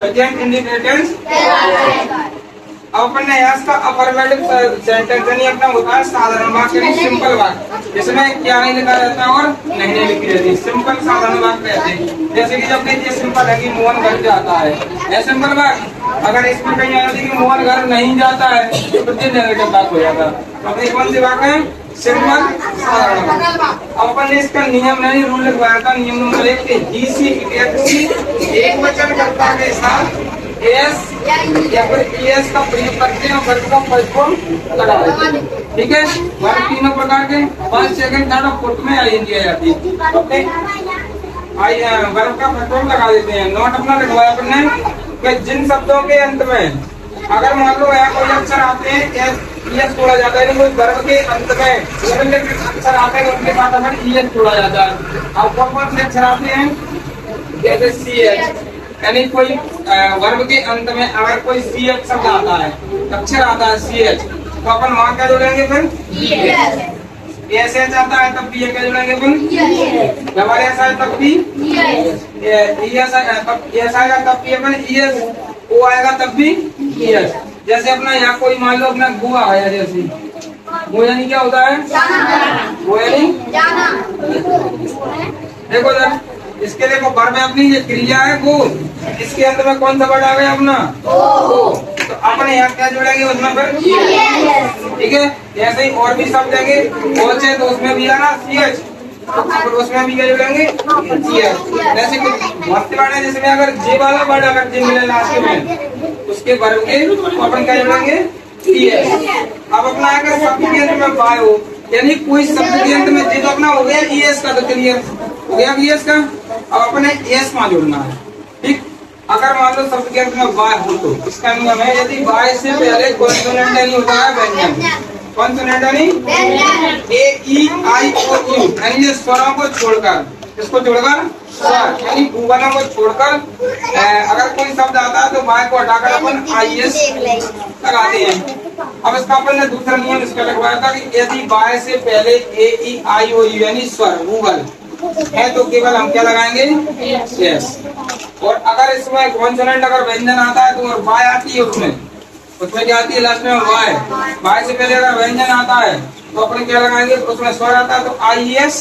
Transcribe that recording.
Present indicators. अब अपन ने yes का अफर्मेटिव सेंटेंस यानी अपना होता है साधारण वाक्य यानी सिंपल वाक्य, जिसमें क्या नहीं लिखा रहता है और नहीं लिखी रहती, सिंपल साधारण वाक्य कहते हैं। जैसे कि जब कहीं सिंपल है कि मोहन घर जाता है, यह सिंपल वाक्य। अगर इसमें कहीं आ जाती कि मोहन घर नहीं जाता है तो फिर नेगेटिव वाक्य हो जाता। अब ये कौन सी वाक्य है? सिंपल साधारण। अब अपन ने इसका नियम नहीं रूल लिखवाया था। नियम नंबर 1 एक वचन कर्ता के साथ एस या फिर एस का प्रयोग करते हैं और वर्ग का फर्स्ट लगा देते हैं। ठीक है, वर्ग तीनों प्रकार के फर्स्ट सेकंड थर्ड और फोर्थ में आई एन आ जाती है। अपने वर्ग का फर्स्ट लगा देते हैं। नोट अपना लिखवाया अपन ने कि जिन शब्दों के अंत में अगर मान लो कोई अक्षर आते हैं एस जोड़ा जाता है, कोई वर्ग के अंत में अक्षर आते हैं उनके साथ अगर एस जोड़ा जाता है। अब कौन कौन से अक्षर आते हैं? जैसे सी एच, यानी कोई वर्ब के अंत में अगर कोई सी एच शब्द आता है, अक्षर आता है सी एच, तो अपन वहां क्या जोड़ेंगे? फिर एस एच आता है तब भी क्या जोड़ेंगे? अपन डबल एस आए तब भी एस आएगा तब भी अपन एस, ओ आएगा तब भी एस। जैसे अपना यहाँ कोई मान लो अपना गुआ है, जैसे वो यानी क्या होता है? वो यानी देखो जरा इसके देखो वर्ब में अपनी ये क्रिया है वो, इसके अंदर में कौन सा वर्ड आ गया अपना? तो अपने यहाँ क्या जोड़ेंगे उसमें फिर? ठीक है, ऐसे ही और भी शब्द देंगे तो उसमें भी आना सी एच, उसमें भी क्या जोड़ेंगे? C H. जैसे कुछ मस्त वर्ड है जिसमें अगर जे वाला वर्ड अगर जे मिले लास्ट में उसके वर्ब के तो अपन क्या जोड़ेंगे? C H. अब अपना अगर शब्द के अंदर में बाय हो यानी कोई शब्द के अंदर में जे तो अपना हो गया ई एस का, तो क्लियर हो गया ई एस का। अब अपने एस वहां जोड़ना है। ठीक, अगर मान लो शब्द के अंत में वाय हो तो इसका नियम है यदि वाय से पहले कॉन्सोनेंट नहीं होता है व्यंजन, कॉन्सोनेंट यानी ए ई आई ओ यू यानी ये स्वरों को छोड़कर, इसको छोड़कर स्वर यानी भूगोलों को छोड़कर अगर कोई शब्द आता है तो वाय को हटाकर अपन आई एस लगाते हैं। अब इसका अपन ने दूसरा नियम इसका लगवाया था कि यदि वाय से पहले ए ई आई ओ यू यानी स्वर भूगोल है तो केवल हम क्या लगाएंगे? यस। और अगर इसमें कॉन्सोनेंट अगर व्यंजन आता है तो वाय आती है उसमें क्या आती है लास्ट में? वाय। वाय से पहले अगर व्यंजन आता है तो अपन क्या लगाएंगे? उसमें स्वर आता है तो आई एस